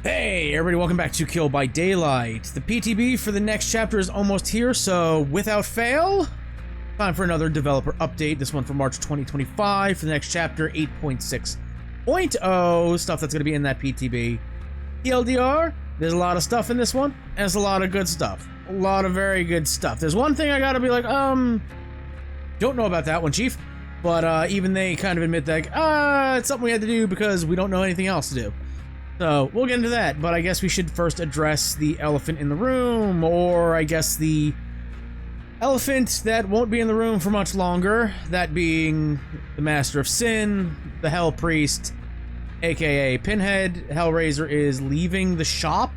Hey everybody, welcome back to Kill by Daylight. The PTB for the next chapter is almost here, so without fail, time for another developer update. This one for March 2025 for the next chapter 8.6.0, stuff that's going to be in that PTB. TLDR, there's a lot of stuff in this one, and there's a lot of good stuff. A lot of very good stuff. There's one thing I gotta be like, don't know about that one, Chief. But even they kind of admit that, it's something we had to do because we don't know anything else to do. So, we'll get into that, but I guess we should first address the elephant in the room, or I guess the elephant that won't be in the room for much longer, that being the Master of Sin, the Hell Priest, aka Pinhead. Hellraiser is leaving the shop.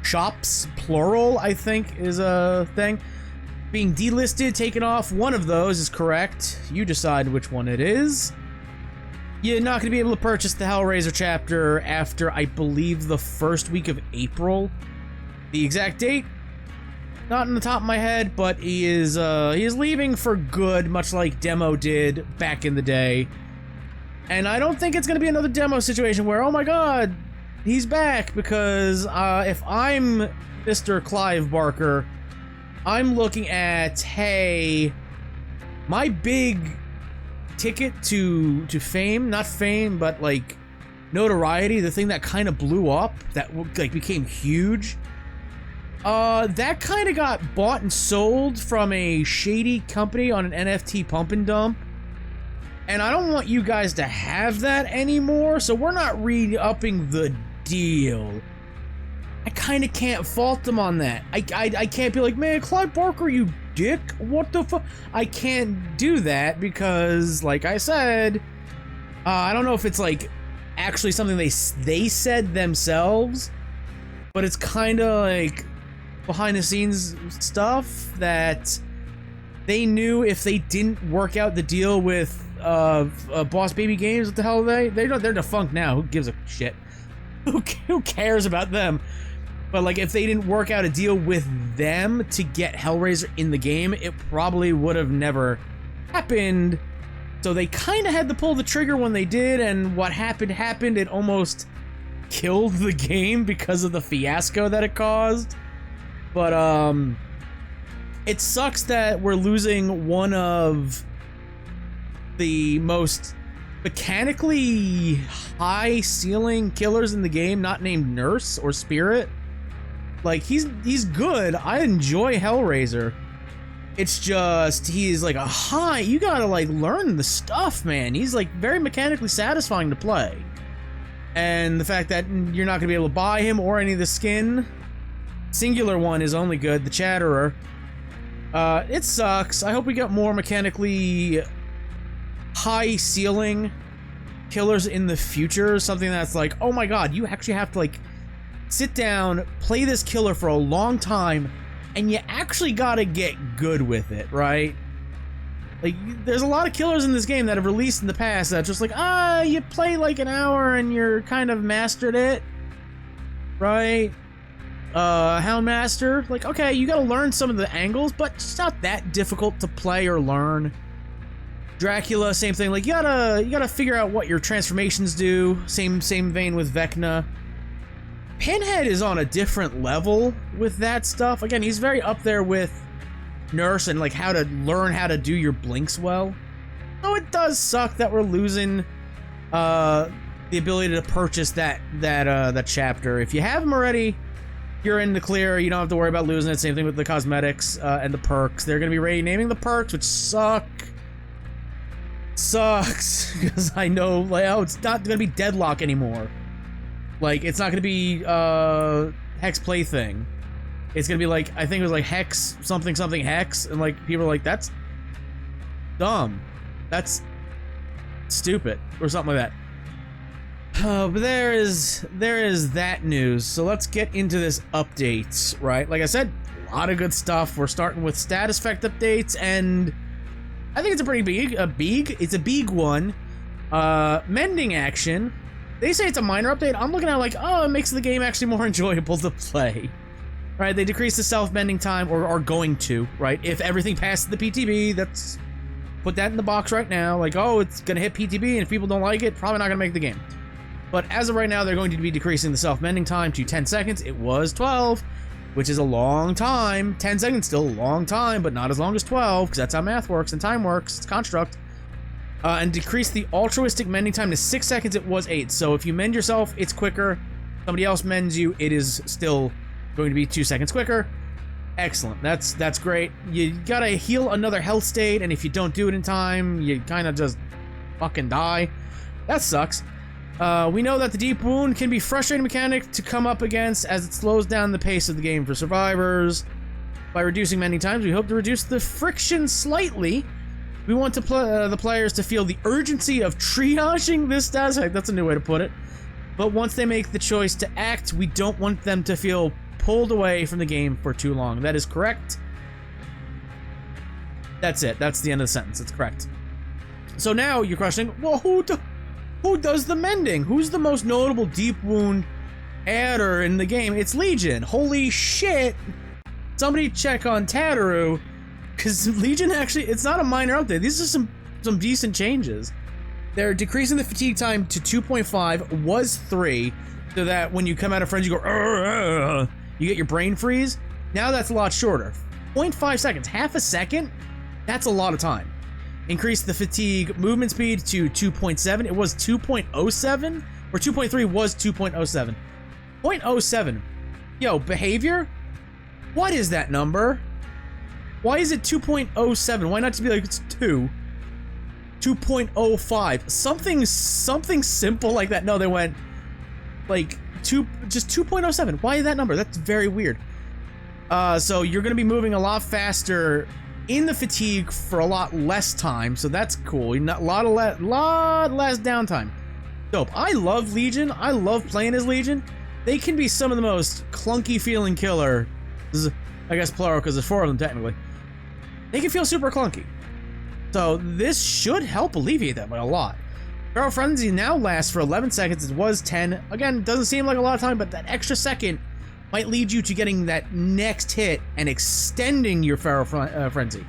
Shops, plural, I think, is a thing. Being delisted, taken off, one of those is correct. You decide which one it is. You're not going to be able to purchase the Hellraiser chapter after, I believe, the first week of April. The exact date, not in the top of my head, but he is leaving for good, much like Demo did back in the day. And I don't think it's going to be another Demo situation where, oh my god, he's back, because if I'm Mr. Clive Barker, I'm looking at, hey, my big ticket to fame, not fame, but like notoriety, the thing that kind of blew up, that like became huge, that kind of got bought and sold from a shady company on an NFT pump and dump, and I don't want you guys to have that anymore, so we're not re-upping the deal. I kind of can't fault them on that. I can't be like, man, Clive Barker, you dick, what the fuck? I can't do that because, like I said, I don't know if it's like actually something they said themselves, but it's kind of like behind the scenes stuff that they knew if they didn't work out the deal with Boss Baby Games. What the hell are they're defunct now. Who gives a shit? Who cares about them? But like, if they didn't work out a deal with them to get Hellraiser in the game, it probably would have never happened. So they kind of had to pull the trigger when they did, and what happened. It almost killed the game because of the fiasco that it caused. But it sucks that we're losing one of the most mechanically high ceiling killers in the game, not named Nurse or Spirit. Like, he's good. I enjoy Hellraiser. It's just, he's like a high, you gotta like learn the stuff, man. He's like very mechanically satisfying to play. And the fact that you're not gonna be able to buy him or any of the skin, singular one is only good, the Chatterer. It sucks. I hope we get more mechanically high ceiling killers in the future. Something that's like, oh my god, you actually have to like sit down, play this killer for a long time, and you actually gotta get good with it, right? Like, there's a lot of killers in this game that have released in the past that's just like, you play like an hour and you're kind of mastered it, right? Houndmaster, like, okay, you gotta learn some of the angles, but it's not that difficult to play or learn. Dracula, same thing, like, you gotta figure out what your transformations do, same vein with Vecna. Pinhead is on a different level with that stuff. Again, he's very up there with Nurse and like how to learn how to do your blinks well. So it does suck that we're losing the ability to purchase that chapter. If you have them already, you're in the clear. You don't have to worry about losing it. Same thing with the cosmetics and the perks. They're gonna be renaming the perks, which sucks because I know, like, oh, it's not gonna be Deadlock anymore. Like, it's not gonna be Hex Plaything. It's gonna be like, I think it was like Hex something something Hex, and like people are like, that's dumb, that's stupid, or something like that. But there is that news. So let's get into this updates, right? Like I said, a lot of good stuff. We're starting with status effect updates, and I think it's a pretty big one. Mending action. They say it's a minor update. I'm looking at it like, oh, it makes the game actually more enjoyable to play. Right, they decrease the self-bending time, or are going to, right? If everything passes the PTB, that's... put that in the box right now. Like, oh, it's gonna hit PTB, and if people don't like it, probably not gonna make the game. But as of right now, they're going to be decreasing the self-mending time to 10 seconds. It was 12, which is a long time. 10 seconds, still a long time, but not as long as 12, because that's how math works and time works. It's construct. And decrease the altruistic mending time to 6 seconds. It was 8. So if you mend yourself, it's quicker. Somebody else mends you, it is still going to be 2 seconds quicker. Excellent. That's great. You gotta heal another health state, and if you don't do it in time, you kind of just fucking die. That sucks. We know that the deep wound can be a frustrating mechanic to come up against as it slows down the pace of the game for survivors. By reducing mending times, we hope to reduce the friction slightly. We want to the players to feel the urgency of triaging this status effect. That's a new way to put it. But once they make the choice to act, we don't want them to feel pulled away from the game for too long. That is correct. That's it. That's the end of the sentence. It's correct. So now you're questioning, well, who does the mending? Who's the most notable deep wound adder in the game? It's Legion. Holy shit. Somebody check on Tataru, because Legion actually, it's not a minor update. These are some decent changes. They're decreasing the fatigue time to 2.5, was 3, so that when you come out of Frenzy, you go, you get your brain freeze. Now that's a lot shorter. 0.5 seconds, half a second? That's a lot of time. Increase the fatigue movement speed to 2.7. It was 2.07, or 2.3 was 2.07. 0.07. Yo, behavior? What is that number? Why is it 2.07? Why not just be like, it's 2? 2.05. Something simple like that. No, they went like just 2.07. Why is that number? That's very weird. So you're gonna be moving a lot faster in the fatigue for a lot less time, so that's cool. You're not lot less downtime. Dope. I love Legion. I love playing as Legion. They can be some of the most clunky feeling killer. This is, I guess, plural because there's 4 of them technically. They can feel super clunky. So this should help alleviate that by a lot. Feral Frenzy now lasts for 11 seconds. It was 10. Again, doesn't seem like a lot of time, but that extra second might lead you to getting that next hit and extending your Feral Frenzy.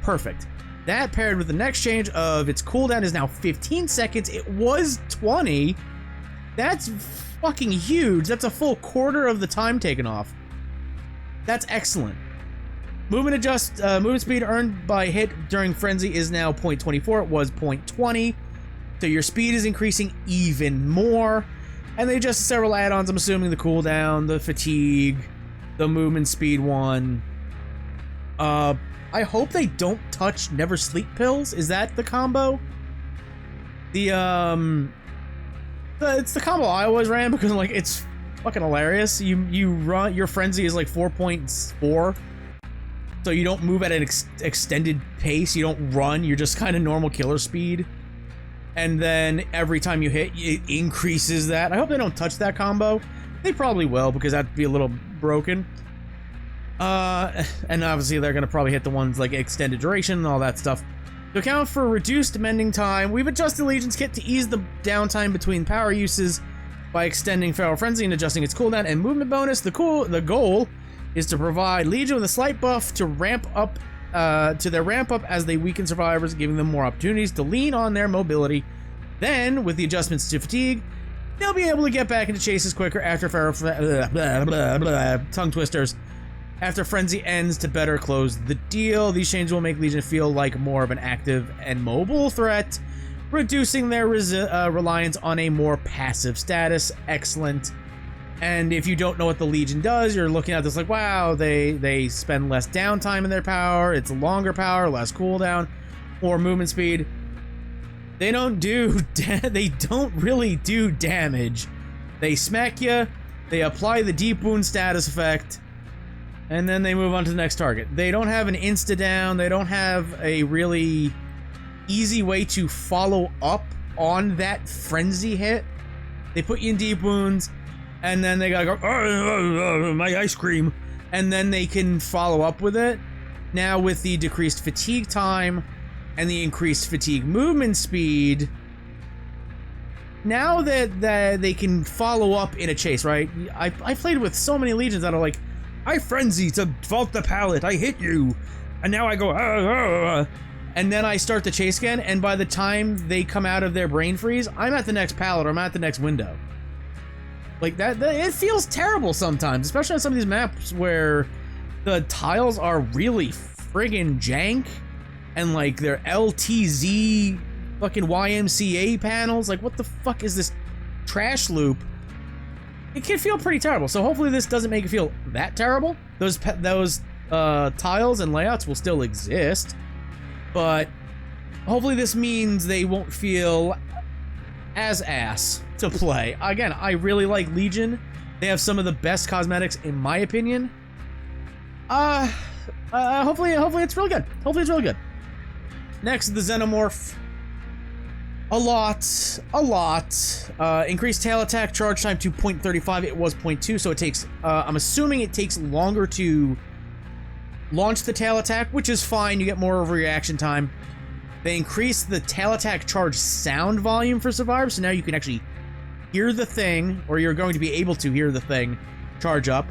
Perfect. That paired with the next change of its cooldown is now 15 seconds. It was 20. That's fucking huge. That's a full quarter of the time taken off. That's excellent. Movement speed earned by hit during Frenzy is now 0.24. It was 0.20. So your speed is increasing even more. And they adjusted several add-ons, I'm assuming the cooldown, the fatigue, the movement speed one. I hope they don't touch Never Sleep pills. Is that the combo? It's the combo I always ran because like it's fucking hilarious. You run, your Frenzy is like 4.4. So you don't move at an extended pace, you don't run, you're just kind of normal killer speed. And then every time you hit, it increases that. I hope they don't touch that combo. They probably will, because that'd be a little broken. And obviously they're gonna probably hit the ones like extended duration and all that stuff. To account for reduced mending time, we've adjusted Legion's kit to ease the downtime between power uses by extending Feral Frenzy and adjusting its cooldown and movement bonus. The goal is to provide Legion with a slight buff to ramp up as they weaken survivors, giving them more opportunities to lean on their mobility. Then, with the adjustments to fatigue, they'll be able to get back into chases quicker after tongue twisters. After Frenzy ends to better close the deal. These changes will make Legion feel like more of an active and mobile threat, reducing their reliance on a more passive status. Excellent. And if you don't know what the Legion does, you're looking at this like, wow, they spend less downtime in their power, it's longer power, less cooldown, more movement speed. They don't really do damage. They smack you, they apply the deep wound status effect, and then they move on to the next target. They don't have an insta down, they don't have a really easy way to follow up on that frenzy hit. They put you in deep wounds, and then they gotta go, oh, my ice cream, and then they can follow up with it. Now with the decreased fatigue time and the increased fatigue movement speed, now that they can follow up in a chase, right? I played with so many Legions that are like, I frenzy to vault the pallet, I hit you, and now I go, and then I start the chase again, and by the time they come out of their brain freeze, I'm at the next pallet or I'm at the next window. Like that it feels terrible sometimes, especially on some of these maps where the tiles are really friggin' jank, and like they're LTZ fucking YMCA panels. Like, what the fuck is this trash loop? It can feel pretty terrible. So hopefully this doesn't make it feel that terrible. Those tiles and layouts will still exist, but hopefully this means they won't feel as ass to play. Again, I really like Legion. They have some of the best cosmetics in my opinion. Hopefully it's really good. Hopefully it's really good. Next, the Xenomorph. A lot. Increased tail attack charge time to 0.35. It was 0.2, so it takes, I'm assuming it takes longer to launch the tail attack, which is fine. You get more overreaction time. They increased the tail attack charge sound volume for survivors, so now you can actually hear the thing, or you're going to be able to hear the thing charge up.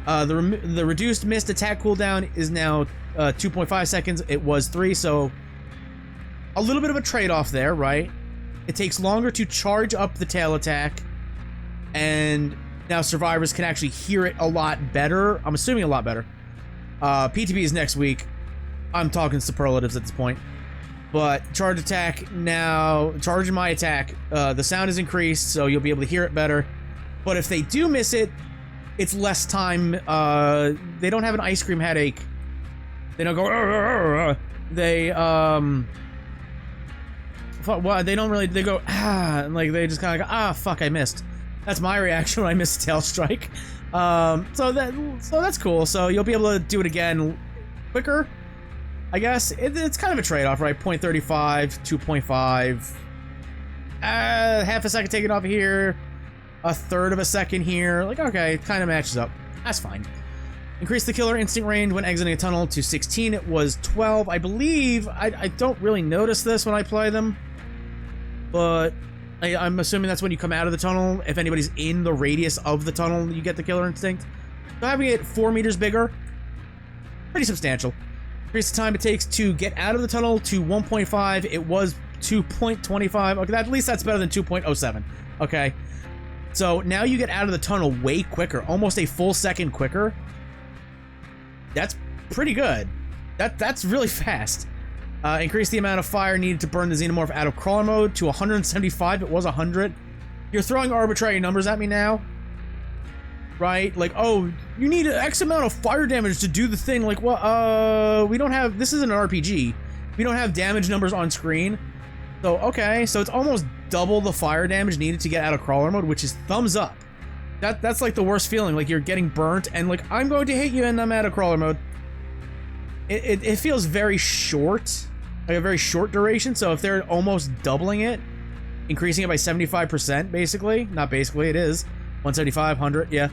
The reduced missed attack cooldown is now 2.5 seconds. It was 3, so a little bit of a trade-off there, right? It takes longer to charge up the tail attack, and now survivors can actually hear it a lot better. I'm assuming a lot better. PTB is next week. I'm talking superlatives at this point. But charge attack now, charging my attack, the sound is increased, so you'll be able to hear it better. But if they do miss it, it's less time. They don't have an ice cream headache. They don't go. They well, they don't really. They go and like they just kind of go fuck, I missed. That's my reaction when I miss tail strike. So that's cool. So you'll be able to do it again quicker, I guess. It's kind of a trade-off, right? 0.35, 2.5, half a second taken off here, a third of a second here. Like, okay, it kind of matches up. That's fine. Increase the killer instinct range when exiting a tunnel to 16. It was 12, I believe. I don't really notice this when I play them, but I'm assuming that's when you come out of the tunnel. If anybody's in the radius of the tunnel, you get the killer instinct. So having it 4 meters bigger, pretty substantial. Increase the time it takes to get out of the tunnel to 1.5. It was 2.25. Okay, at least that's better than 2.07. Okay, so now you get out of the tunnel way quicker, almost a full second quicker. That's pretty good. That's really fast. Increase the amount of fire needed to burn the Xenomorph out of crawler mode to 175. It was 100. You're throwing arbitrary numbers at me now, right? Like, oh, you need X amount of fire damage to do the thing. Like, well, we don't have. This isn't an RPG. We don't have damage numbers on screen. So okay, so it's almost double the fire damage needed to get out of crawler mode, which is thumbs up. That's like the worst feeling. Like you're getting burnt, and like I'm going to hit you, and I'm out of crawler mode. It feels very short. Like a very short duration, so if they're almost doubling it, increasing it by 75%, basically, not basically, it is 175, 100, yeah.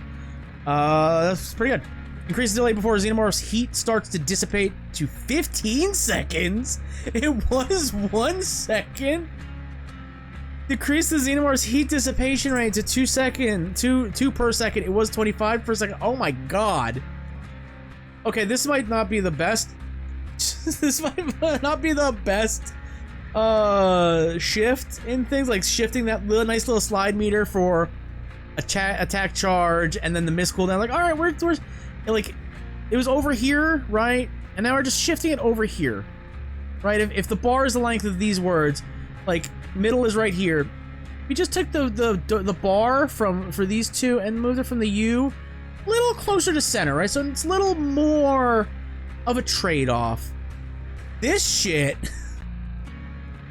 That's pretty good. Increase the delay before Xenomorph's heat starts to dissipate to 15 seconds. It was 1 second. Decrease the Xenomorph's heat dissipation rate to 2 per second. It was 25 per second. Oh my god. Okay, this might not be the best. This might not be the best shift in things, like shifting that nice little slide meter for attack charge and then the miss cooldown. Like, all right, we're like, it was over here, right? And now we're just shifting it over here, right? If the bar is the length of these words, like middle is right here, we just took the bar for these two and moved it from the U a little closer to center, right? So it's a little more of a trade-off. This shit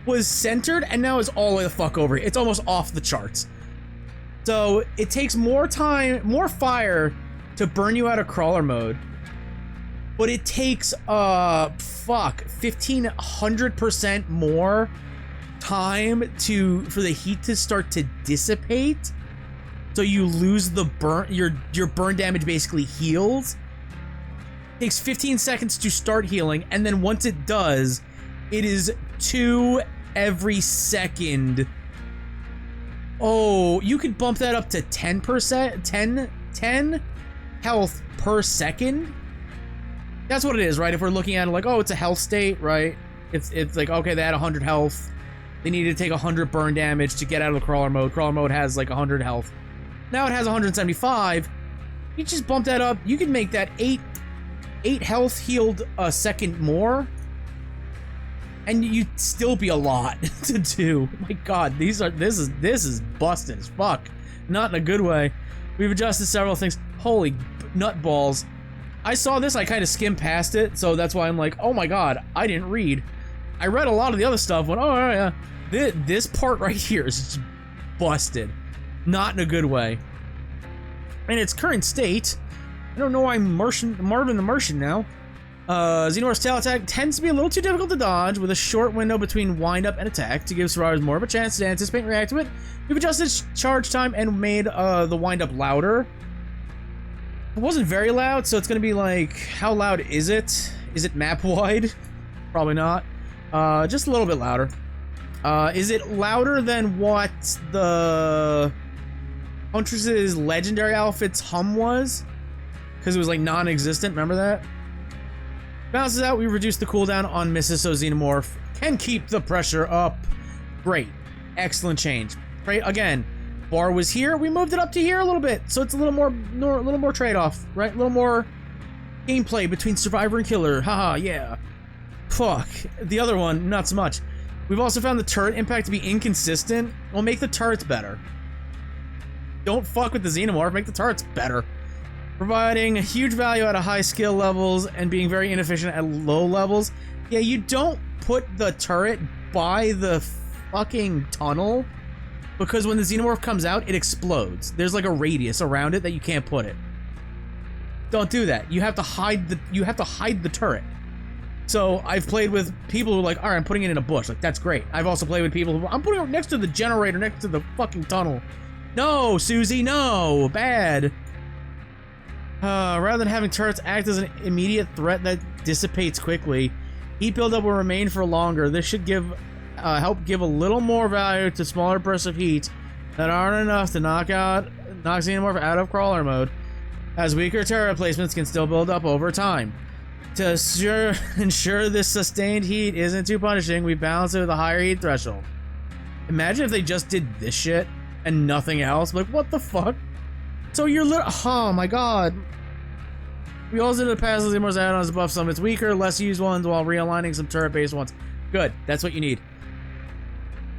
was centered and now is all the way the fuck over here. It's almost off the charts. So it takes more time, more fire to burn you out of crawler mode, but it takes 1500% more time for the heat to start to dissipate. So you lose the burn, your burn damage basically heals. Takes 15 seconds to start healing, and then once it does, it is 2 every second. Oh, you could bump that up to 10%, 10 health per second. That's what it is, right? If we're looking at it like, oh, it's a health state, right? It's like, okay, they had 100 health. They needed to take 100 burn damage to get out of the crawler mode. Crawler mode has like 100 health. Now it has 175. You just bump that up. You can make that 8 health healed a second more, and you'd still be a lot to do. My God, this is busted as fuck. Not in a good way. We've adjusted several things. Holy nut balls. I saw this, I kind of skimmed past it, so that's why I'm like, oh my God, I didn't read. I read a lot of the other stuff, went, oh yeah, this part right here is just busted. Not in a good way. In its current state, I don't know why Marvin the Martian now. Xenomorph's tail attack tends to be a little too difficult to dodge, with a short window between wind-up and attack to give survivors more of a chance to anticipate and react to it. We've adjusted charge time and made the wind-up louder. It wasn't very loud, so it's gonna be like, how loud is it? Is it map-wide? Probably not. Just a little bit louder. Is it louder than what the Huntress's legendary outfit's hum was? Because it was like non-existent, remember that? Bounces out, we reduced the cooldown on Mrs. So Xenomorph. Can keep the pressure up. Great. Excellent change. Right, again, bar was here, we moved it up to here a little bit, so it's a little more trade-off, right? A little more gameplay between survivor and killer. Haha, yeah. Fuck. The other one, not so much. We've also found the turret impact to be inconsistent. We'll make the turrets better. Don't fuck with the Xenomorph, make the turrets better. Providing a huge value at a high skill levels and being very inefficient at low levels. Yeah, you don't put the turret by the fucking tunnel, because when the Xenomorph comes out, it explodes. There's like a radius around it that you can't put it. Don't do that. You have to hide the turret. So I've played with people who are like, all right, I'm putting it in a bush. Like, that's great. I've also played with people who, I'm putting it next to the generator, next to the fucking tunnel. No, Susie, no. Bad. Rather than having turrets act as an immediate threat that dissipates quickly, heat buildup will remain for longer. This should help give a little more value to smaller bursts of heat that aren't enough to knock Xenomorph out of crawler mode, as weaker turret placements can still build up over time. To ensure this sustained heat isn't too punishing, we balance it with a higher heat threshold. Imagine if they just did this shit and nothing else. Like, what the fuck? So you're oh my God. We also did the pass Xenomorph's add-ons to buff some of its weaker, less used ones while realigning some turret-based ones. Good. That's what you need.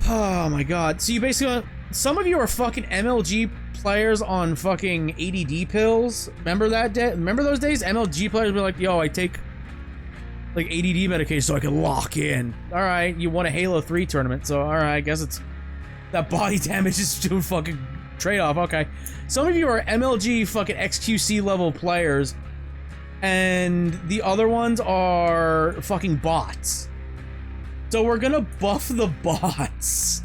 Oh my God. So you basically, some of you are fucking MLG players on fucking ADD pills. Remember that day? Remember those days? MLG players were like, yo, I take like ADD medication so I can lock in. All right, you won a Halo 3 tournament, so all right, I guess it's that body damage is doing fucking trade-off. Okay. Some of you are MLG fucking XQC level players, and the other ones are fucking bots. So we're gonna buff the bots,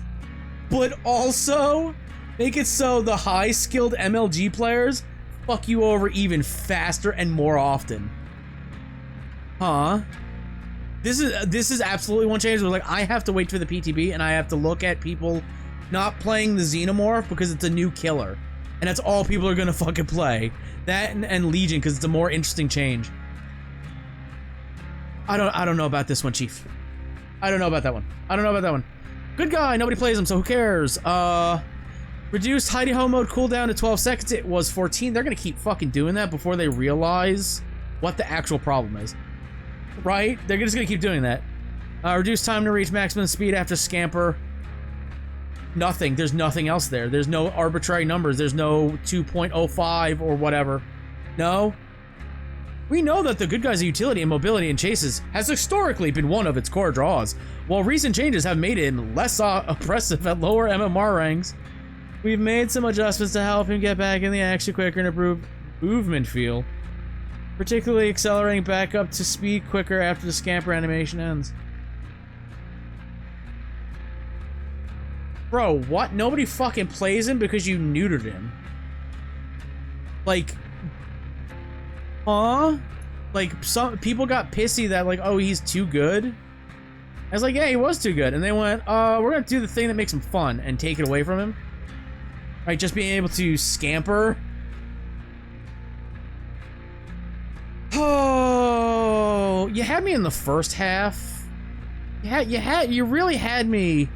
but also make it so the high-skilled MLG players fuck you over even faster and more often. Huh? This is absolutely one change. Like, I have to wait for the PTB, and I have to look at people not playing the Xenomorph because it's a new killer, and that's all people are gonna fucking play. That and Legion, because it's a more interesting change. I don't know about this one, Chief. I don't know about that one. I don't know about that one. Good guy, nobody plays him, so who cares? Reduced hidey ho mode cooldown to 12 seconds. It was 14. They're gonna keep fucking doing that before they realize what the actual problem is. Right? They're just gonna keep doing that. Reduced time to reach maximum speed after scamper. Nothing. There's nothing else there. There's no arbitrary numbers. There's no 2.05 or whatever. No. We know that the good guy's utility and mobility in chases has historically been one of its core draws, while recent changes have made him less oppressive at lower MMR ranks. We've made some adjustments to help him get back in the action quicker and improve movement feel, particularly accelerating back up to speed quicker after the scamper animation ends. Bro, what? Nobody fucking plays him because you neutered him. Like, huh? Like, some people got pissy that, like, oh, he's too good. I was like, yeah, he was too good. And they went, we're gonna do the thing that makes him fun and take it away from him. Right, just being able to scamper. Oh, you had me in the first half. You really had me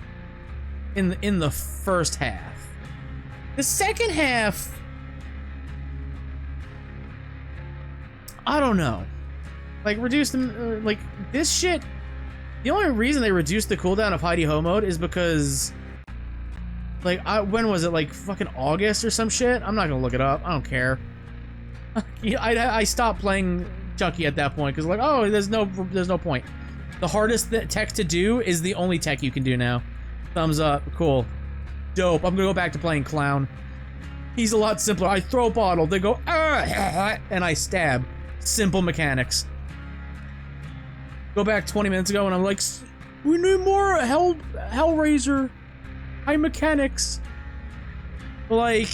in the first half. The second half, I don't know. Like, reduce them, like, this shit. The only reason they reduced the cooldown of Heidi Ho mode is because, like, when was it? Like, fucking August or some shit? I'm not gonna look it up. I don't care. I stopped playing Chucky at that point because, like, oh, there's no point. The hardest tech to do is the only tech you can do now. Thumbs up. Cool. Dope. I'm gonna go back to playing Clown. He's a lot simpler. I throw a bottle. They go, and I stab. Simple mechanics. Go back 20 minutes ago and I'm like, we need more Hellraiser. High mechanics. Like,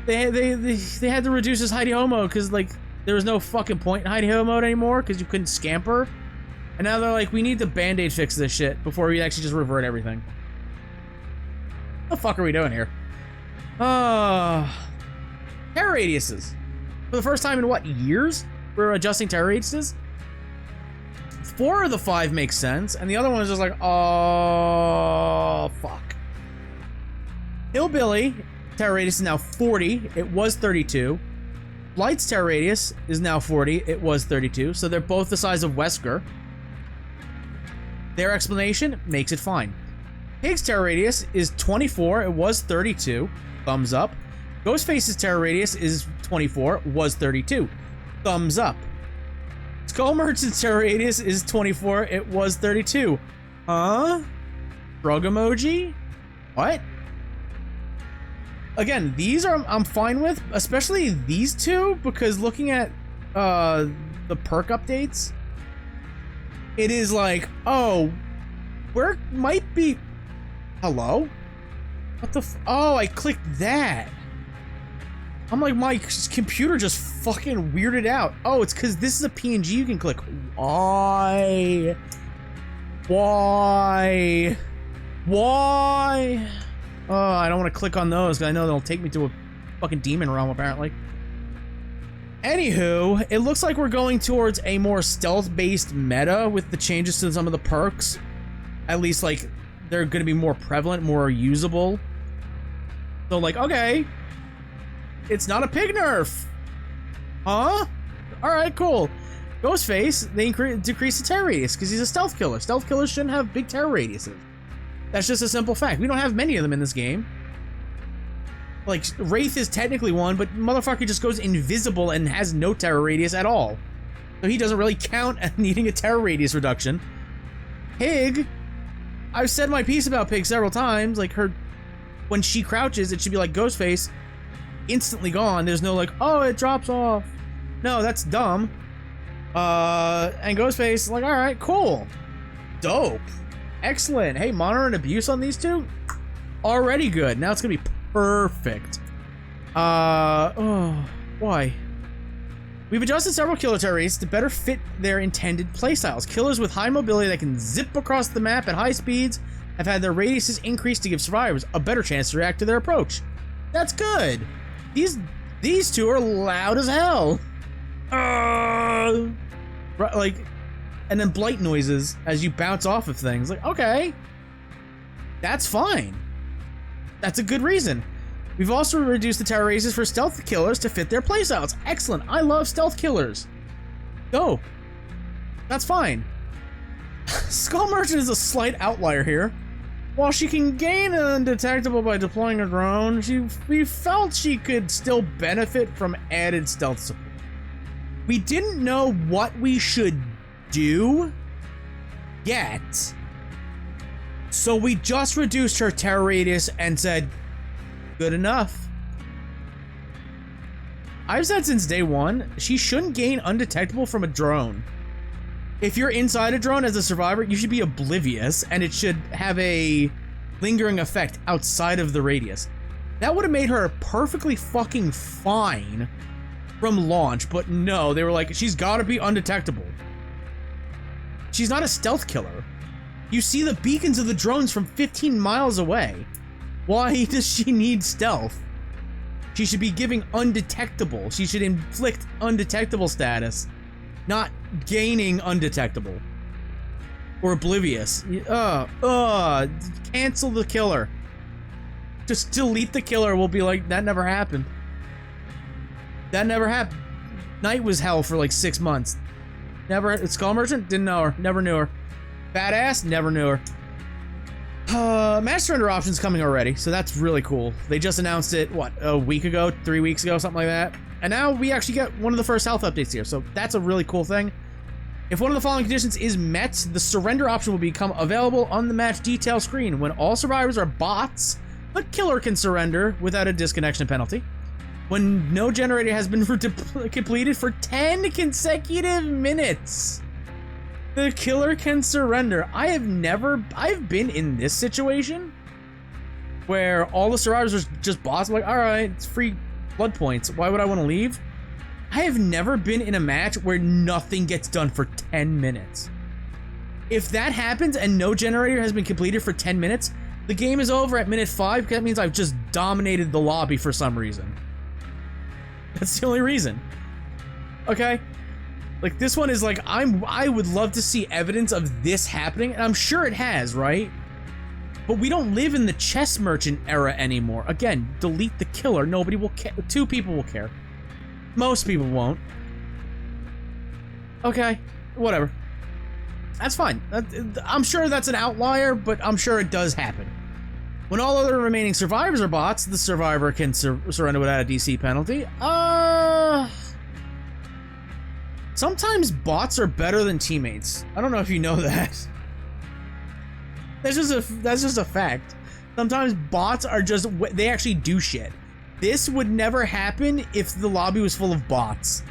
they had to reduce his Heidi Ho mode because, like, there was no fucking point in Heidi Ho mode anymore because you couldn't scamper. And now they're like, we need to band-aid fix this shit before we actually just revert everything. What the fuck are we doing here? Terror radiuses. For the first time in what, years? We're adjusting terror radiuses? 4 of the 5 makes sense, and the other one is just like, oh, fuck. Hillbilly terror radius is now 40. It was 32. Light's terror radius is now 40. It was 32. So they're both the size of Wesker. Their explanation makes it fine. Pig's terror radius is 24. It was 32. Thumbs up. Ghostface's terror radius is 24. Was 32. Thumbs up. Skull Merchant's terror radius is 24. It was 32. Huh? Shrug emoji? What? Again, these are I'm fine with, especially these two, because looking at the perk updates, it is like, oh, where might be... Hello? What the oh, I clicked that. I'm like, my computer just fucking weirded out. Oh, it's because this is a PNG you can click. Why? Why? Why? Oh, I don't want to click on those because I know they'll take me to a fucking demon realm, apparently. Anywho, it looks like we're going towards a more stealth-based meta with the changes to some of the perks. At least, like, they're going to be more prevalent, more usable. So, like, okay. It's not a pig nerf. Huh? Alright, cool. Ghostface, they decrease the terror radius because he's a stealth killer. Stealth killers shouldn't have big terror radiuses. That's just a simple fact. We don't have many of them in this game. Like, Wraith is technically one, but motherfucker just goes invisible and has no terror radius at all. So he doesn't really count as needing a terror radius reduction. Pig, I've said my piece about Pig several times. Like, her, when she crouches, it should be like Ghostface, instantly gone. There's no like, oh, it drops off. No, that's dumb. And Ghostface, like, all right, cool. Dope. Excellent. Hey, monitor and abuse on these two? Already good. Now it's gonna be perfect. Oh, why? We've adjusted several killer terror radiuses to better fit their intended playstyles. Killers with high mobility that can zip across the map at high speeds have had their radiuses increased to give survivors a better chance to react to their approach. That's good. These two are loud as hell. Like, and then blight noises as you bounce off of things. Like, okay, that's fine. That's a good reason. We've also reduced the terror radiuses for stealth killers to fit their playstyles. Excellent. I love stealth killers. Dope. That's fine. Skull Merchant is a slight outlier here. While she can gain undetectable by deploying a drone, we felt she could still benefit from added stealth support. We didn't know what we should do yet, so we just reduced her terror radius and said, good enough. I've said since day one, she shouldn't gain undetectable from a drone. If you're inside a drone as a survivor, you should be oblivious, and it should have a lingering effect outside of the radius. That would have made her perfectly fucking fine from launch, but no, they were like, she's gotta be undetectable. She's not a stealth killer. You see the beacons of the drones from 15 miles away. Why does she need stealth? She should be giving undetectable. She should inflict undetectable status, not gaining undetectable. or oblivious. Cancel the killer. Just delete the killer. We'll be like, that never happened. That never happened. Night was hell for like 6 months. Never. Skull Merchant? Didn't know her. Never knew her. Badass? Never knew her. Match surrender option's coming already, so that's really cool. They just announced it, what, a week ago, 3 weeks ago, something like that. And now we actually get one of the first health updates here, so that's a really cool thing. If one of the following conditions is met, the surrender option will become available on the match detail screen. When all survivors are bots, the killer can surrender without a disconnection penalty. When no generator has been completed for 10 consecutive minutes, the killer can surrender. I've been in this situation where all the survivors are just bots. I'm like, all right, it's free blood points. Why would I want to leave? I have never been in a match where nothing gets done for 10 minutes. If that happens and no generator has been completed for 10 minutes, the game is over at minute 5. That means I've just dominated the lobby for some reason. That's the only reason. Okay? Like, this one is like, I would love to see evidence of this happening, and I'm sure it has, right? But we don't live in the chess merchant era anymore. Again, delete the killer. Nobody will care. 2 people will care. Most people won't. Okay, whatever. That's fine. I'm sure that's an outlier, but I'm sure it does happen. When all other remaining survivors are bots, the survivor can surrender without a DC penalty. Sometimes bots are better than teammates. I don't know if you know that. That's just a fact. Sometimes bots are just, they actually do shit. This would never happen if the lobby was full of bots.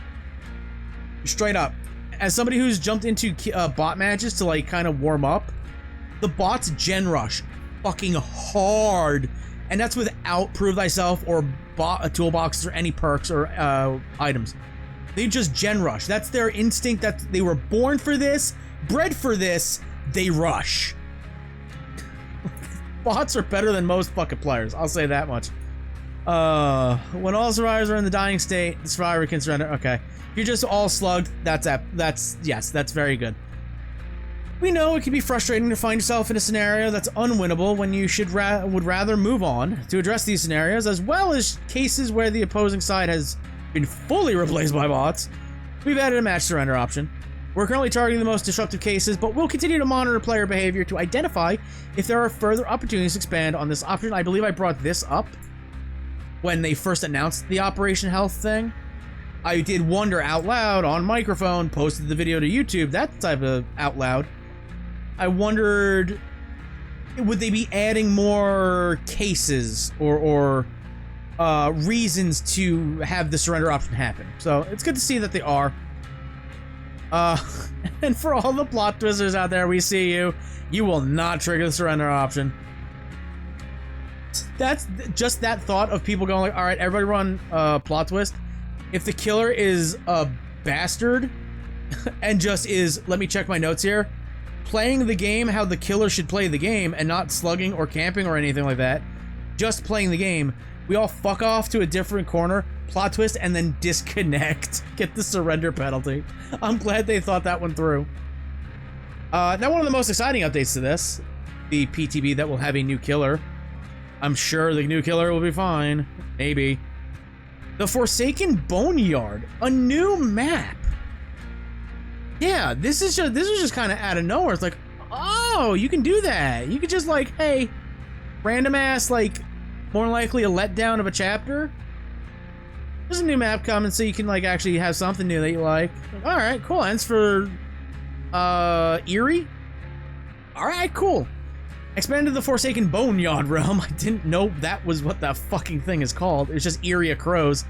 Straight up. As somebody who's jumped into bot matches to like kind of warm up, the bots gen rush fucking hard, and that's without prove thyself or toolboxes or any perks or items. They just gen rush. That's their instinct. That they were born for this, bred for this. They rush. Bots are better than most fucking players. I'll say that much. When all survivors are in the dying state, the survivor can surrender. Okay, if you're just all slugged, that's very good. We know it can be frustrating to find yourself in a scenario that's unwinnable when you would rather move on. To address these scenarios, as well as cases where the opposing side has been fully replaced by bots, we've added a match surrender option. We're currently targeting the most disruptive cases, but we'll continue to monitor player behavior to identify if there are further opportunities to expand on this option. I believe I brought this up when they first announced the Operation Health thing. I did wonder out loud on microphone, posted the video to YouTube, that type of out loud. I wondered, would they be adding more cases or reasons to have the surrender option happen? So it's good to see that they are. And for all the plot twisters out there, we see you. You will not trigger the surrender option. That's just that thought of people going like, all right, everybody run plot twist. If the killer is a bastard and just is, let me check my notes here, playing the game how the killer should play the game and not slugging or camping or anything like that, just playing the game, we all fuck off to a different corner, plot twist, and then disconnect. Get the surrender penalty. I'm glad they thought that one through. Now, one of the most exciting updates to this, the PTB that will have a new killer. I'm sure the new killer will be fine. Maybe. The Forsaken Boneyard, a new map. Yeah, this was just kind of out of nowhere. It's like, oh, you can do that. You could just like, hey, random ass, like, more than likely a letdown of a chapter. There's a new map coming, so you can like actually have something new that you like. All right, cool. And it's for Erie. All right, cool. Expanded the Forsaken Boneyard realm. I didn't know that was what that fucking thing is called. It's just Area Crows.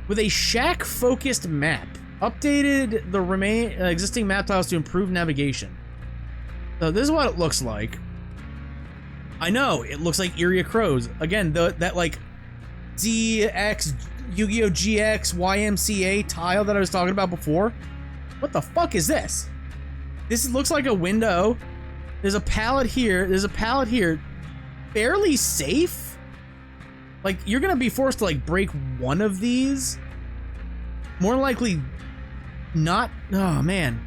With a shack-focused map. Updated the existing map tiles to improve navigation. So this is what it looks like. I know, it looks like Area Crows. Again, that like DX, Yu-Gi-Oh! GX, YMCA tile that I was talking about before. What the fuck is this? This looks like a window. There's a pallet here. There's a pallet here. Fairly safe? Like, you're gonna be forced to, like, break one of these? More likely not. Oh, man.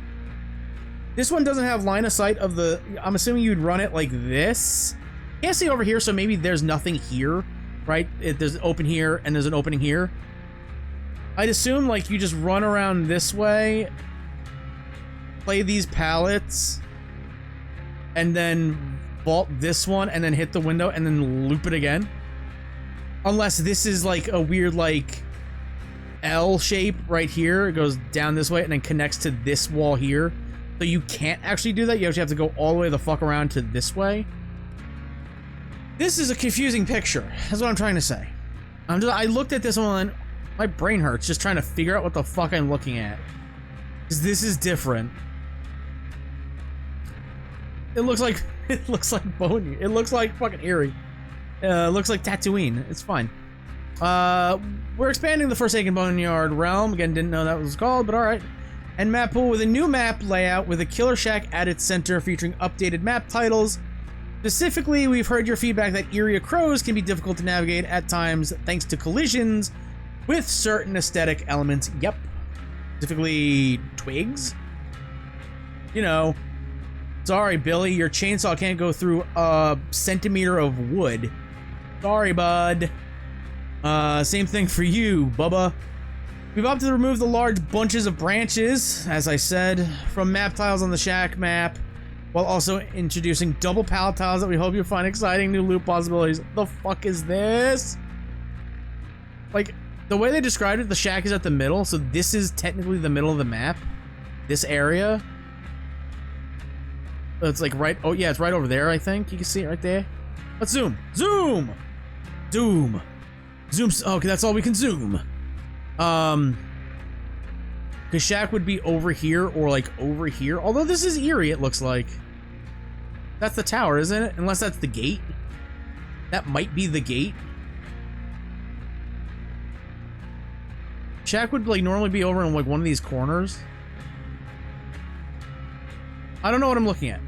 This one doesn't have line of sight of the... I'm assuming you'd run it like this. Can't see over here, so maybe there's nothing here, right? There's an open here, and there's an opening here. I'd assume, like, you just run around this way, play these pallets, and then vault this one, and then hit the window, and then loop it again. Unless this is, like, a weird, like, L shape right here. It goes down this way, and then connects to this wall here. So you can't actually do that. You actually have to go all the way the fuck around to this way. This is a confusing picture. That's what I'm trying to say. I looked at this one and my brain hurts just trying to figure out what the fuck I'm looking at. Because this is different. It looks like bony. It looks like fucking Erie. It looks like Tatooine. It's fine. We're expanding the Forsaken Boneyard realm. Again, didn't know that was called, but alright. And map pool with a new map layout with a killer shack at its center featuring updated map titles. Specifically, we've heard your feedback that area crows can be difficult to navigate at times thanks to collisions with certain aesthetic elements. Yep. Specifically, twigs? You know. Sorry, Billy, your chainsaw can't go through a centimeter of wood. Sorry, bud. Same thing for you, Bubba. We've opted to remove the large bunches of branches, as I said, from map tiles on the shack map, while also introducing double pallet tiles that we hope you'll find exciting new loot possibilities. The fuck is this? Like, the way they described it, the shack is at the middle, so this is technically the middle of the map. This area. It's like right, oh yeah, it's right over there, I think. You can see it right there. Let's zoom. Zoom! Zoom. Zoom. Okay, that's all we can zoom. Because shack would be over here or like over here. Although this is Erie, it looks like. That's the tower, isn't it? Unless that's the gate. That might be the gate. Shack would like normally be over in like one of these corners. I don't know what I'm looking at.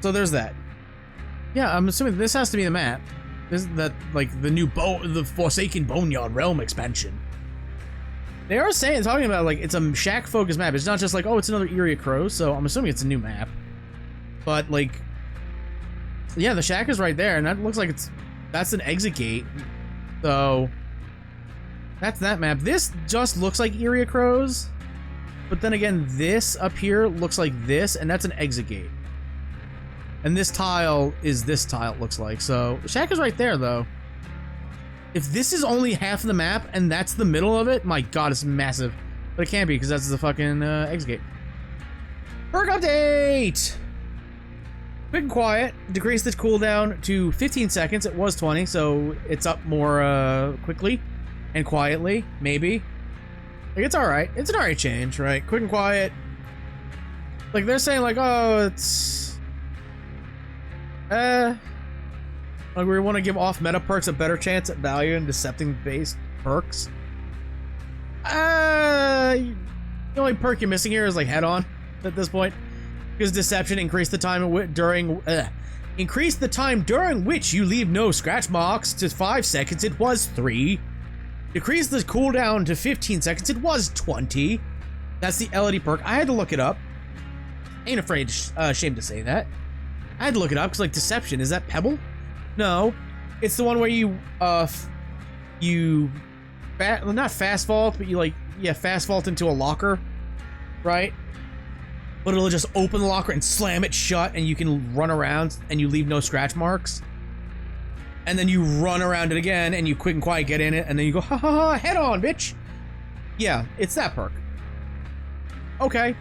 So there's that. Yeah, I'm assuming this has to be the map. Isn't that like the new the Forsaken Boneyard Realm expansion? They are talking about like it's a shack focused map. It's not just like, oh, it's another Area Crow, so I'm assuming it's a new map. But like, yeah, the shack is right there, and that looks like that's an exit gate. So that's that map. This just looks like Area Crows, but then again, this up here looks like this, and that's an exit gate. And this tile is this tile, it looks like. So shack is right there, though. If this is only half of the map and that's the middle of it, my god, it's massive. But it can't be because that's the fucking exit gate. Perk update! Quick and quiet. Decrease the cooldown to 15 seconds. It was 20, so it's up more quickly and quietly, maybe. Like, it's alright. It's an alright change, right? Quick and quiet. Like, they're saying, like, oh, it's... like, we want to give off meta perks a better chance at value and decepting-based perks. The only perk you're missing here is, like, head-on at this point. Because deception increased the time during which you leave no scratch marks to 5 seconds. It was 3. Decrease the cooldown to 15 seconds. It was 20. That's the LED perk. I had to look it up. Ain't afraid, ashamed to say that. I had to look it up because, like, deception, is that Pebble? No, it's the one where you, not fast vault, but you, like, yeah, fast vault into a locker, right? But it'll just open the locker and slam it shut, and you can run around, and you leave no scratch marks. And then you run around it again, and you quick and quiet get in it, and then you go, ha ha ha, head on, bitch! Yeah, it's that perk. Okay.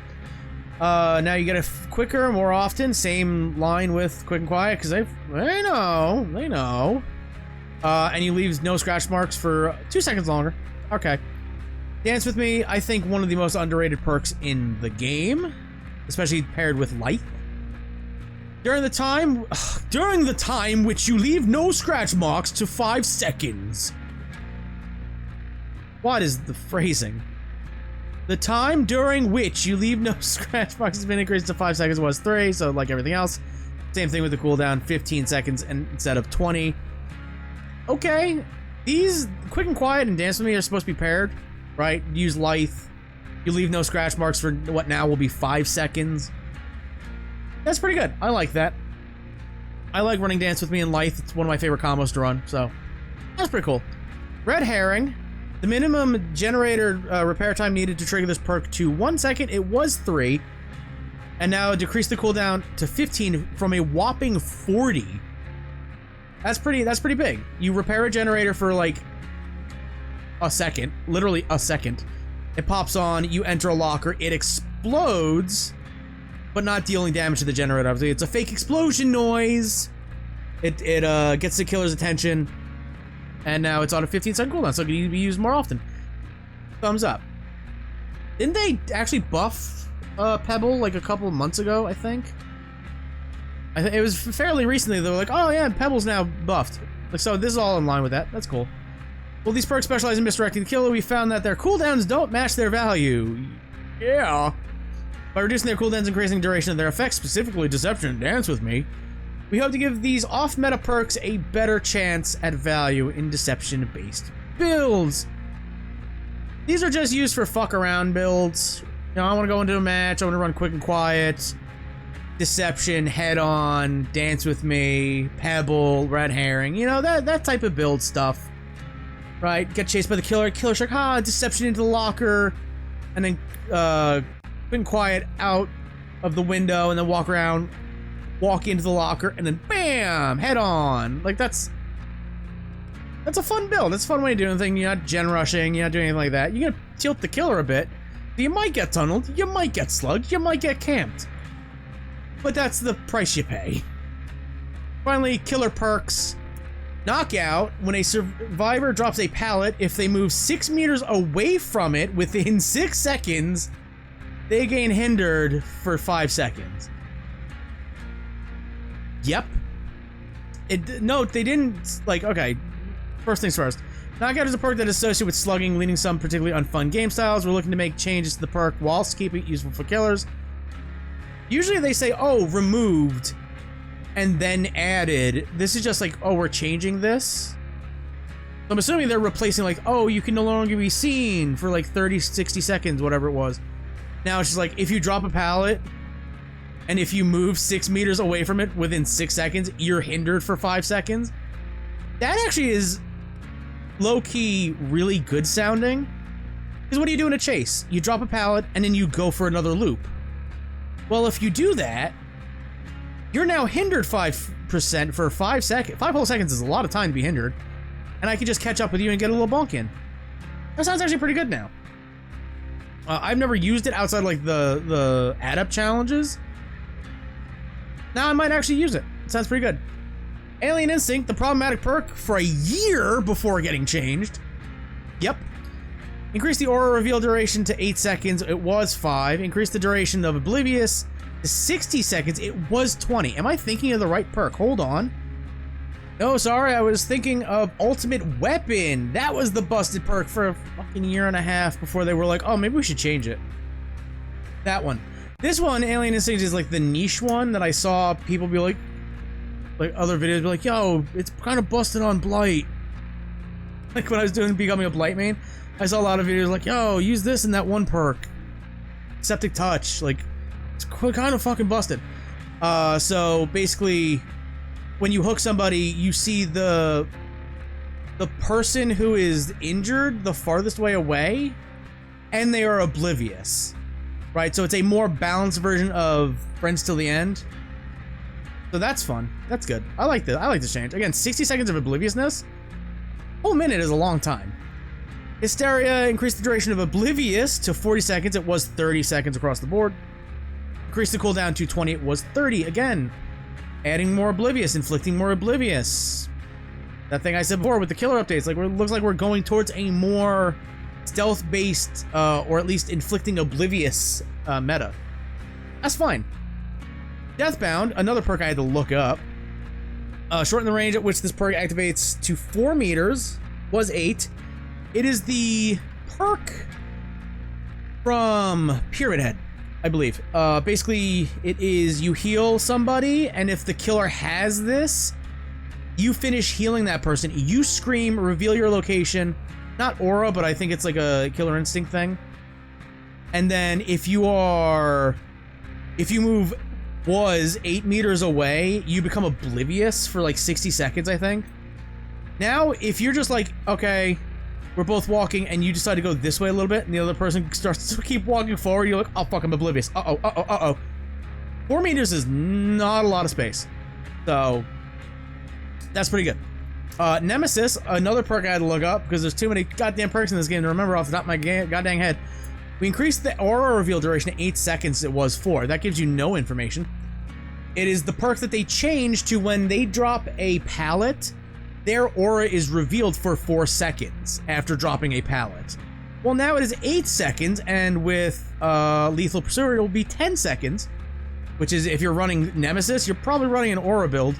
Now you get it quicker, more often. Same line with quick and quiet, because they know. And you leave no scratch marks for 2 seconds longer. Okay. Dance with me, I think one of the most underrated perks in the game, especially paired with light. During the time which you leave no scratch marks to 5 seconds. What is the phrasing? The time during which you leave no scratch marks has been increased to 5 seconds. Was 3, so like everything else. Same thing with the cooldown, 15 seconds instead of 20. Okay, these quick and quiet and dance with me are supposed to be paired, right? Use Lithe. You leave no scratch marks for what now will be 5 seconds. That's pretty good. I like that. I like running Dance With Me and Lithe. It's one of my favorite combos to run, so that's pretty cool. Red Herring. The minimum generator repair time needed to trigger this perk to 1 second. It was 3. And now decrease the cooldown to 15 from a whopping 40. That's pretty big. You repair a generator for like a second, literally a second. It pops on, you enter a locker, it explodes, but not dealing damage to the generator. Obviously, it's a fake explosion noise. It gets the killer's attention, and now it's on a 15-second cooldown, so it can be used more often. Thumbs up. Didn't they actually buff Pebble like a couple of months ago, I think? It was fairly recently. They were like, oh yeah, Pebble's now buffed. Like, so this is all in line with that. That's cool. Well, these perks specialize in misdirecting the killer. We found that their cooldowns don't match their value. Yeah. By reducing their cooldowns and increasing duration of their effects, specifically Deception and Dance With Me, we hope to give these off-meta perks a better chance at value in Deception-based builds. These are just used for fuck-around builds. You know, I want to go into a match, I want to run quick and quiet. Deception, Head-On, Dance With Me, Pebble, Red Herring, you know, that type of build stuff. Right? Get chased by the killer, killer's like, Deception into the locker, and then quick and quiet out of the window, and then walk around, walk into the locker, and then BAM! Head-On! Like, that's a fun build. That's a fun way of doing things. You're not gen rushing, you're not doing anything like that. You're gonna tilt the killer a bit. You might get tunneled, you might get slugged, you might get camped. But that's the price you pay. Finally, killer perks. Knockout. When a survivor drops a pallet, if they move 6 meters away from it within 6 seconds, they gain hindered for 5 seconds. Yep. Note, they didn't, like, okay. First things first. Knockout is a perk that is associated with slugging, leading some particularly unfun game styles. We're looking to make changes to the perk whilst keeping it useful for killers. Usually they say, oh, removed, and then added. This is just like, oh, we're changing this. So I'm assuming they're replacing like, oh, you can no longer be seen for like 30, 60 seconds, whatever it was. Now it's just like, if you drop a pallet, and if you move 6 meters away from it within 6 seconds, you're hindered for 5 seconds. That actually is low-key really good sounding. Because what do you do in a chase? You drop a pallet, and then you go for another loop. Well, if you do that, you're now hindered 5% for 5 seconds. 5 whole seconds is a lot of time to be hindered. And I can just catch up with you and get a little bonk in. That sounds actually pretty good now. I've never used it outside like the add-up challenges. Now I might actually use it. It sounds pretty good. Alien Instinct, the problematic perk for a year before getting changed. Yep. Increase the aura reveal duration to 8 seconds. It was 5. Increase the duration of Oblivious to 60 seconds. It was 20. Am I thinking of the right perk? Hold on. No, sorry. I was thinking of Ultimate Weapon. That was the busted perk for a fucking year and a half before they were like, oh, maybe we should change it. That one. This one, Alien Instinct, is like the niche one that I saw people be like other videos be like, yo, it's kind of busted on Blight. Like when I was doing Becoming a Blight main, I saw a lot of videos like, yo, use this and that one perk. Septic Touch. Like, it's kind of fucking busted. So basically, when you hook somebody, you see the person who is injured the farthest way away, and they are oblivious. Right? So it's a more balanced version of Friends Till the End. So that's fun. That's good. I like this. I like this change. Again, 60 seconds of obliviousness. A whole minute is a long time. Hysteria increased the duration of Oblivious to 40 seconds. It was 30 seconds across the board. Increased the cooldown to 20. It was 30. Again, adding more Oblivious, inflicting more Oblivious. That thing I said before with the killer updates. Like, it looks like we're going towards a more stealth-based, or at least inflicting Oblivious meta. That's fine. Deathbound, another perk I had to look up. Shorten the range at which this perk activates to 4 meters. Was 8. It is the perk from Pyramid Head, I believe. Basically, it is you heal somebody, and if the killer has this, you finish healing that person. You scream, reveal your location. Not aura, but I think it's like a Killer Instinct thing. And then if you move was 8 meters away, you become oblivious for like 60 seconds, I think. Now, if you're just like, okay, we're both walking, and you decide to go this way a little bit, and the other person starts to keep walking forward, you're like, oh, fuck, I'm oblivious. Uh-oh, uh-oh, uh-oh. 4 meters is not a lot of space. So, that's pretty good. Nemesis, another perk I had to look up, because there's too many goddamn perks in this game to remember off the top of my goddamn head. We increased the aura reveal duration to 8 seconds, it was 4. That gives you no information. It is the perk that they changed to when they drop a pallet, their aura is revealed for 4 seconds after dropping a pallet. Well, now it is 8 seconds, and with Lethal Pursuer, it will be 10 seconds, which is, if you're running Nemesis, you're probably running an aura build.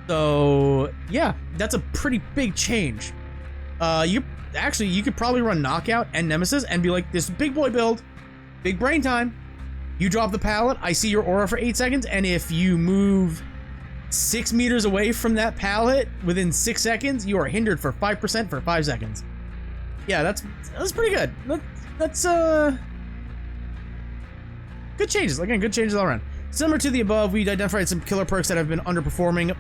So, yeah, that's a pretty big change. You could probably run Knockout and Nemesis and be like, this big boy build, big brain time. You drop the pallet, I see your aura for 8 seconds, and if you move 6 meters away from that pallet within 6 seconds, you are hindered for 5% for 5 seconds. Yeah, that's pretty good. That's good changes. Again, good changes all around. Similar to the above, we identified some killer perks that have been underperforming,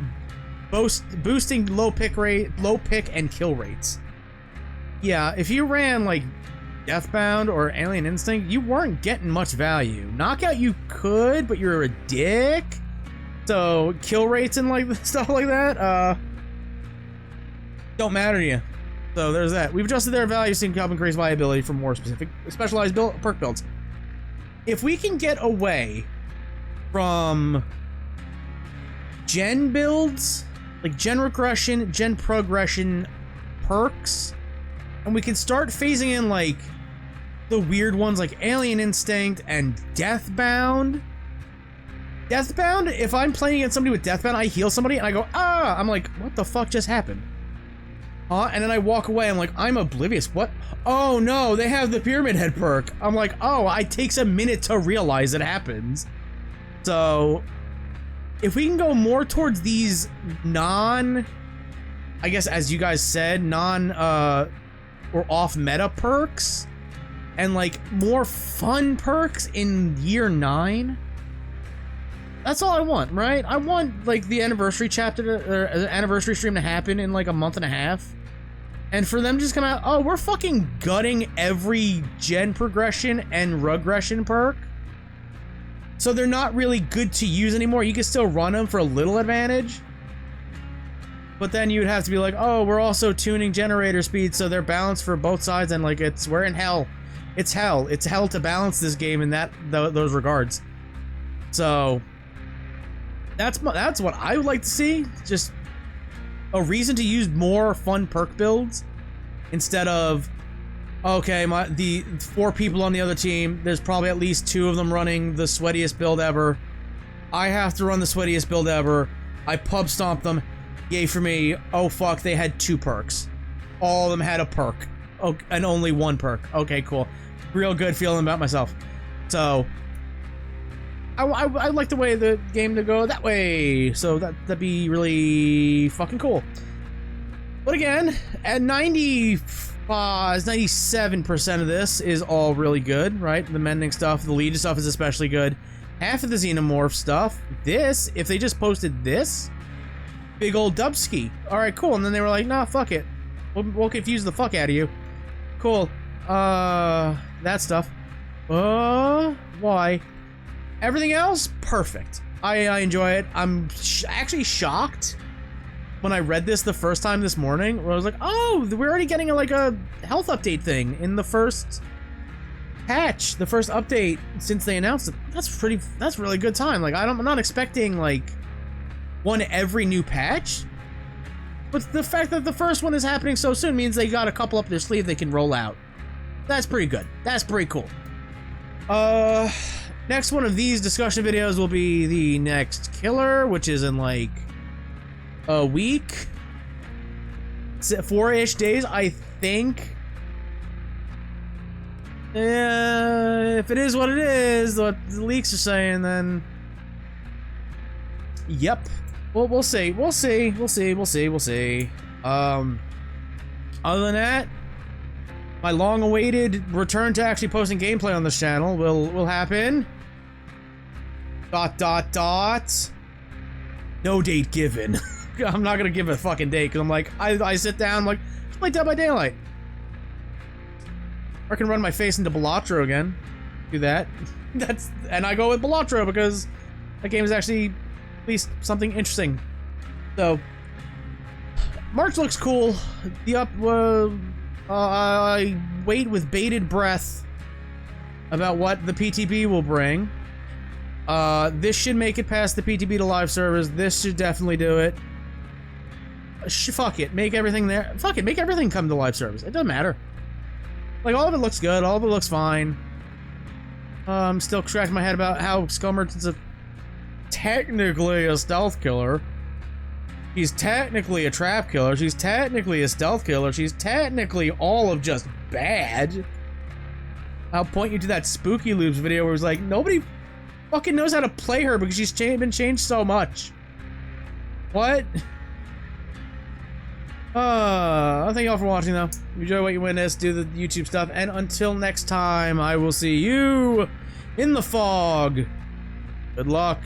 boosting low pick and kill rates. Yeah, if you ran like Deathbound or Alien Instinct, you weren't getting much value. Knockout you could, but you're a dick. So kill rates and like stuff like that, don't matter to you. So there's that. We've adjusted their values to help increase viability for more specific specialized perk builds. If we can get away from gen builds, like gen regression, gen progression perks, and we can start phasing in like the weird ones like Alien Instinct and Deathbound. Deathbound, if I'm playing against somebody with Deathbound, I heal somebody and I go, ah! I'm like, what the fuck just happened? Huh? And then I walk away, I'm like, I'm oblivious. What? Oh no, they have the Pyramid Head perk. I'm like, oh, it takes a minute to realize it happens. So, if we can go more towards these I guess as you guys said, or off-meta perks, and like more fun perks in year 9, that's all I want, right? I want like the anniversary chapter or the anniversary stream to happen in like a month and a half, and for them to just come out, oh, we're fucking gutting every gen progression and regression perk, so they're not really good to use anymore. You can still run them for a little advantage, but then you would have to be like, oh, we're also tuning generator speed so they're balanced for both sides, and like we're in hell. It's hell. It's hell to balance this game in those regards. So that's what I would like to see. Just a reason to use more fun perk builds instead of, okay, the 4 people on the other team, there's probably at least 2 of them running the sweatiest build ever. I have to run the sweatiest build ever. I pub stomp them. Yay for me. Oh fuck, they had 2 perks. All of them had a perk. Oh, and only 1 perk. Okay, cool. Real good feeling about myself. So I like the way the game to go that way. So that'd be really fucking cool. But again, at 97% of this is all really good, right? The mending stuff, the lead stuff is especially good. Half of the xenomorph stuff. This, if they just posted this, big old dubski. All right, cool. And then they were like, nah, fuck it. We'll confuse the fuck out of you. Cool. That stuff. Why? Everything else, perfect. I enjoy it. I'm actually shocked when I read this the first time this morning, where I was like, oh, we're already getting like a health update thing in the first patch, the first update since they announced it. That's really good time. Like, I'm not expecting like one every new patch, but the fact that the first one is happening so soon means they got a couple up their sleeve they can roll out. That's pretty good. That's pretty cool. Next one of these discussion videos will be the next killer, which is in like a week, 4-ish days, I think. If it is what it is, what the leaks are saying, then yep. Well, we'll see. We'll see. Other than that, my long-awaited return to actually posting gameplay on this channel will happen. Dot dot dot. No date given. I'm not gonna give a fucking date because I'm like, I sit down, I'm like, let's play Dead by Daylight. Or I can run my face into Balatro again. Do that. And I go with Balatro because that game is actually at least something interesting. So March looks cool. I wait with bated breath about what the PTB will bring. This should make it past the PTB to live servers. This should definitely do it. Fuck it, make everything there. Fuck it, make everything come to live service. It doesn't matter. Like, all of it looks good, all of it looks fine. I'm still scratching my head about how Skull Merchant's technically a stealth killer. She's technically a trap killer. She's technically a stealth killer. She's technically all of just bad. I'll point you to that Spooky Loops video where it was like, nobody fucking knows how to play her because she's been changed so much. What? Thank y'all for watching, though. If you enjoy what you witness, do the YouTube stuff, and until next time, I will see you in the fog. Good luck.